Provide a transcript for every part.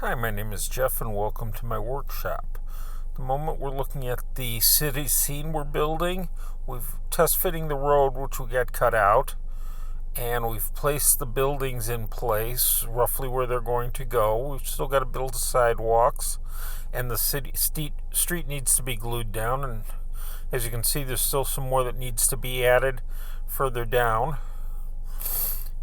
Hi, my name is Jeff and welcome to my workshop. At the moment we're looking at the city scene we're building. We've test fitting the road which we got cut out, and we've placed the buildings in place roughly where they're going to go. We've still got to build the sidewalks, and the street needs to be glued down, and as you can see there's still some more that needs to be added further down.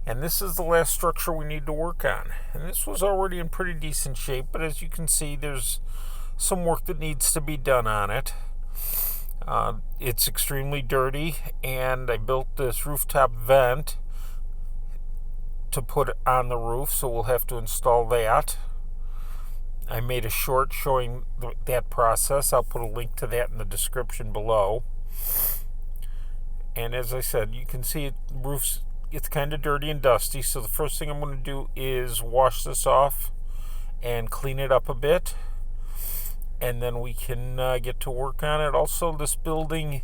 And this is the last structure we need to work on. And this was already in pretty decent shape, but as you can see, there's some work that needs to be done on it. It's extremely dirty, and I built this rooftop vent to put on the roof, so we'll have to install that. I made a short showing that process. I'll put a link to that in the description below. And as I said, you can see the roof's it's kind of dirty and dusty, so the first thing I'm going to do is wash this off and clean it up a bit, and then we can get to work on it. Also, this building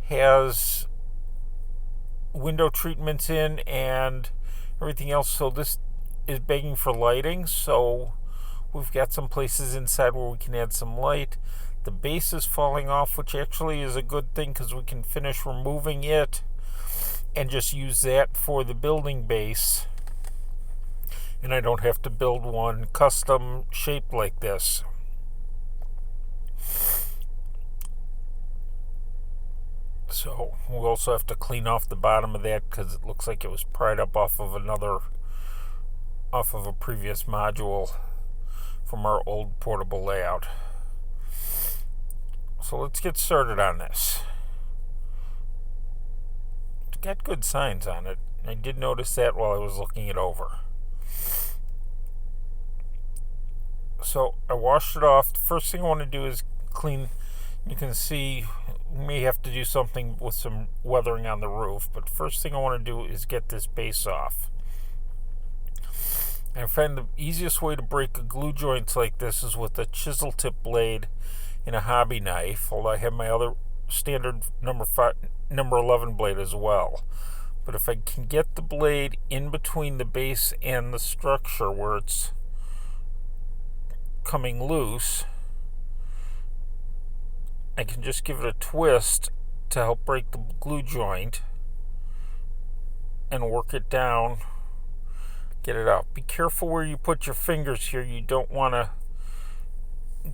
has window treatments in and everything else, so this is begging for lighting, so we've got some places inside where we can add some light. The base is falling off, which actually is a good thing because we can finish removing it and just use that for the building base, and I don't have to build one custom shaped like this. So we'll also have to clean off the bottom of that because it looks like it was pried up off of a previous module from our old portable layout. So let's get started on this. Got good signs on it. I did notice that while I was looking it over. So I washed it off. The first thing I want to do is clean. You can see we may have to do something with some weathering on the roof, but first thing I want to do is get this base off. And I find the easiest way to break a glue joint like this is with a chisel tip blade and a hobby knife, although I have my other standard number 11 blade as well. But if I can get the blade in between the base and the structure where it's coming loose, I can just give it a twist to help break the glue joint and work it down, get it out. Be careful where you put your fingers here. You don't want to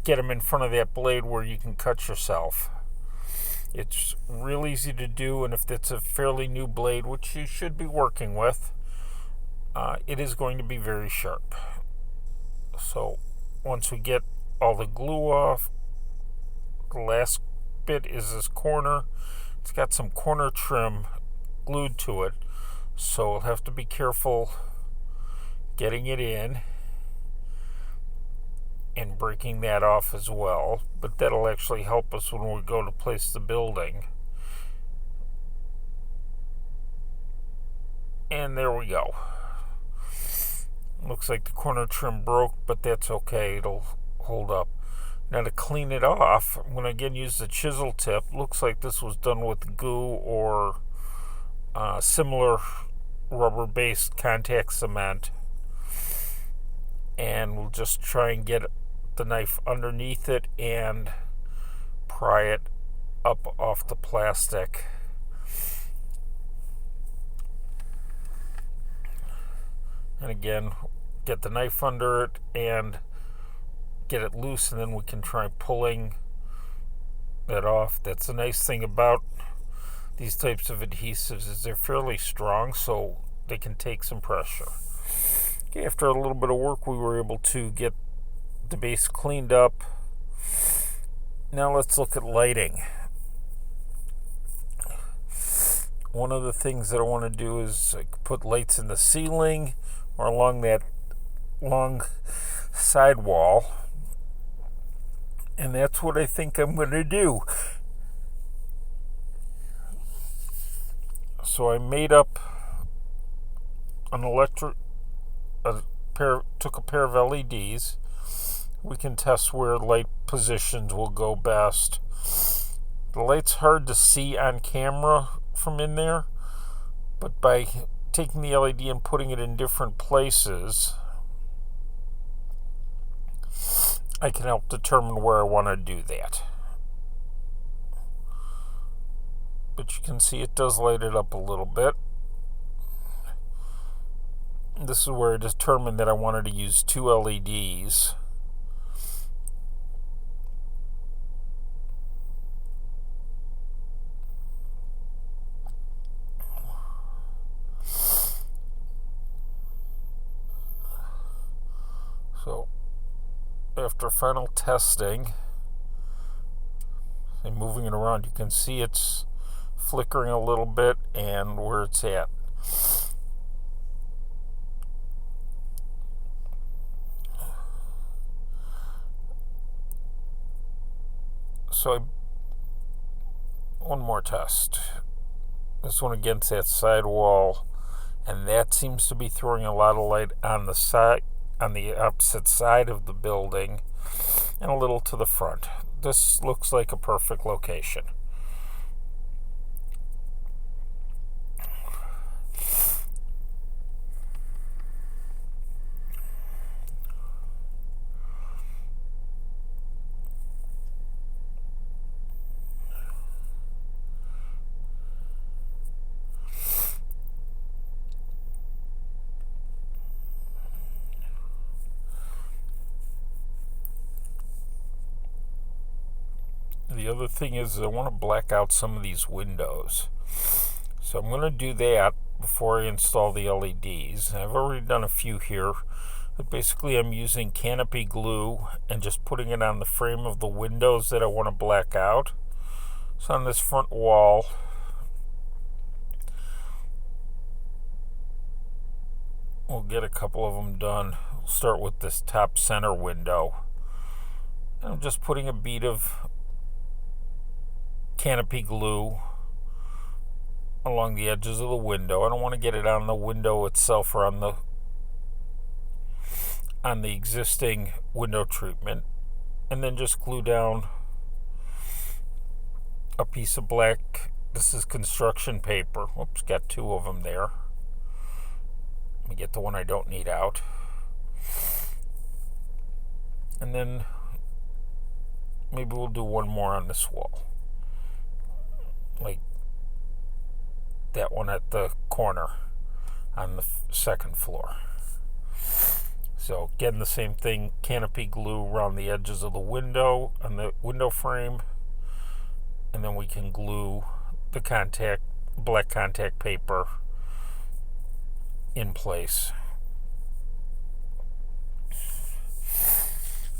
get them in front of that blade where you can cut yourself. It's real easy to do, and if it's a fairly new blade, which you should be working with, it is going to be very sharp. So once we get all the glue off, the last bit is this corner. It's got some corner trim glued to it, so we'll have to be careful getting it in and breaking that off as well, but that'll actually help us when we go to place the building. And there we go. Looks like the corner trim broke, but that's okay, it'll hold up. Now to clean it off, I'm going to again use the chisel tip. Looks like this was done with goo or similar rubber-based contact cement, and we'll just try and get the knife underneath it and pry it up off the plastic. And again, get the knife under it and get it loose, and then we can try pulling that off. That's the nice thing about these types of adhesives is they're fairly strong, so they can take some pressure. Okay, after a little bit of work, we were able to get the base cleaned up. Now let's look at lighting. One of the things that I want to do is put lights in the ceiling or along that long sidewall, and that's what I think I'm going to do. So I made up an took a pair of LEDs. We can test where light positions will go best. The light's hard to see on camera from in there, but by taking the LED and putting it in different places, I can help determine where I want to do that. But you can see it does light it up a little bit. This is where I determined that I wanted to use 2 LEDs. So after final testing and moving it around, you can see it's flickering a little bit and where it's at. So one more test. This one against that side wall, and that seems to be throwing a lot of light on the side, on the opposite side of the building, and a little to the front. This looks like a perfect location. The other thing is I want to black out some of these windows. So I'm going to do that before I install the LEDs. I've already done a few here. But basically I'm using canopy glue and just putting it on the frame of the windows that I want to black out. So on this front wall, we'll get a couple of them done. We'll start with this top center window. And I'm just putting a bead of canopy glue along the edges of the window. I don't want to get it on the window itself or on the existing window treatment. And then just glue down a piece of black, this is construction paper. Whoops, got 2 of them there. Let me get the one I don't need out. And then maybe we'll do one more on this wall. Like that one at the corner on the second floor. So again, the same thing, canopy glue around the edges of the window, on the window frame, and then we can glue the black contact paper in place.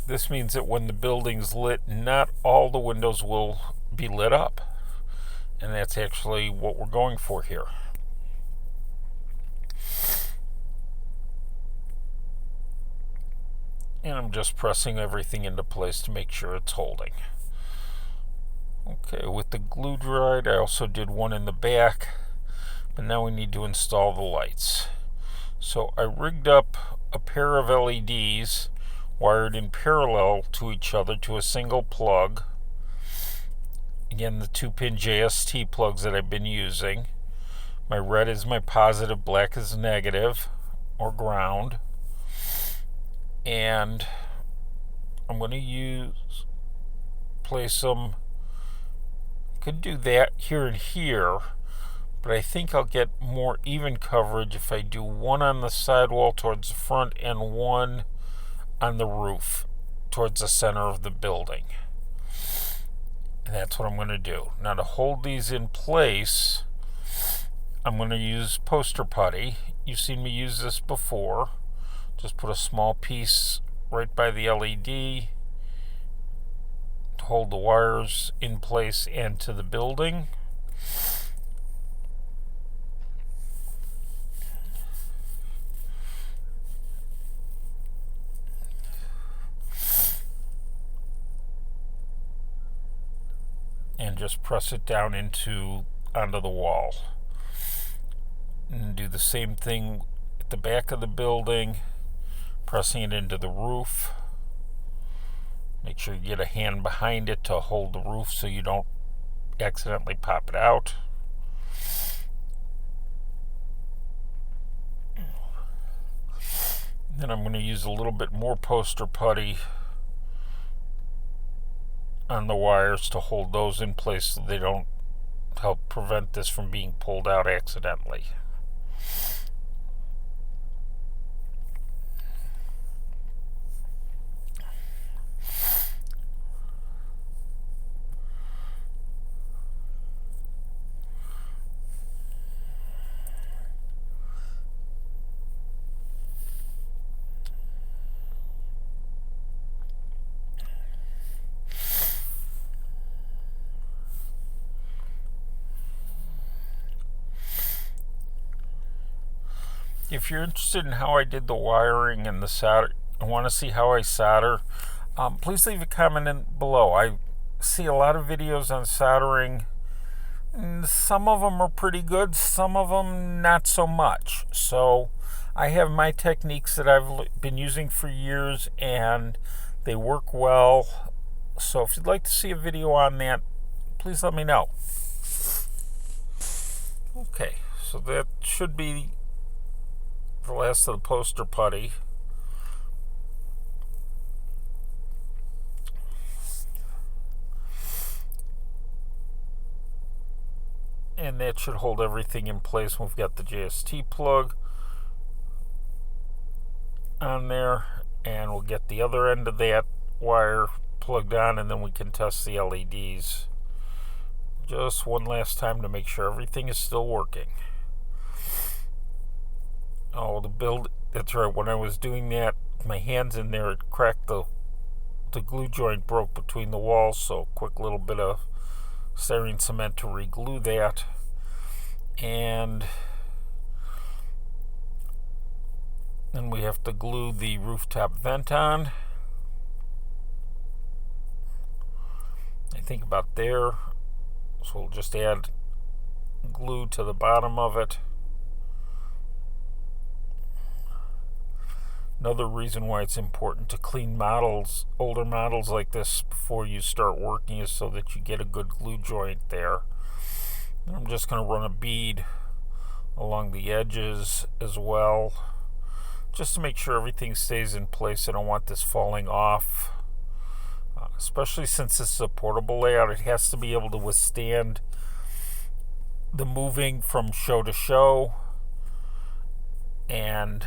This means that when the building's lit, not all the windows will be lit up. And that's actually what we're going for here. And I'm just pressing everything into place to make sure it's holding. Okay, with the glue dried, I also did one in the back, but now we need to install the lights. So I rigged up a pair of LEDs wired in parallel to each other to a single plug. Again, the 2-pin JST plugs that I've been using. My red is my positive, black is negative or ground. And I'm going to place them, could do that here and here, but I think I'll get more even coverage if I do one on the sidewall towards the front and one on the roof towards the center of the building. And that's what I'm going to do. Now to hold these in place, I'm going to use poster putty. You've seen me use this before. Just put a small piece right by the LED to hold the wires in place and to the building. And just press it down onto the wall. And do the same thing at the back of the building, pressing it into the roof. Make sure you get a hand behind it to hold the roof so you don't accidentally pop it out. Then I'm going to use a little bit more poster putty on the wires to hold those in place so they don't help prevent this from being pulled out accidentally. If you're interested in how I did the wiring and the solder, and want to see how I solder, please leave a comment in below. I see a lot of videos on soldering. Some of them are pretty good, some of them not so much. So I have my techniques that I've been using for years and they work well. So if you'd like to see a video on that, please let me know. Okay, so that should be the last of the poster putty. And that should hold everything in place. We've got the JST plug on there, and we'll get the other end of that wire plugged on, and then we can test the LEDs just one last time to make sure everything is still working. Oh, that's right, when I was doing that, my hands in there, it cracked, the glue joint broke between the walls, so quick little bit of styrene cement to re-glue that. And then we have to glue the rooftop vent on. I think about there, so we'll just add glue to the bottom of it. Another reason why it's important to clean models, older models like this, before you start working is so that you get a good glue joint there. And I'm just going to run a bead along the edges as well, just to make sure everything stays in place. I don't want this falling off, especially since this is a portable layout. It has to be able to withstand the moving from show to show, and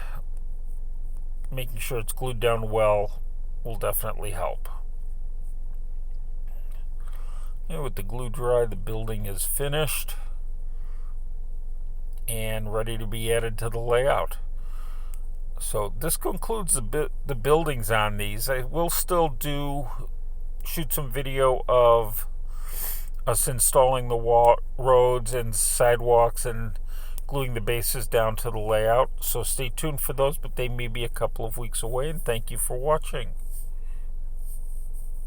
making sure it's glued down well will definitely help. And with the glue dry, the building is finished and ready to be added to the layout. So this concludes the buildings on these. I will still shoot some video of us installing the roads and sidewalks and gluing the bases down to the layout. So stay tuned for those, but they may be a couple of weeks away, and thank you for watching.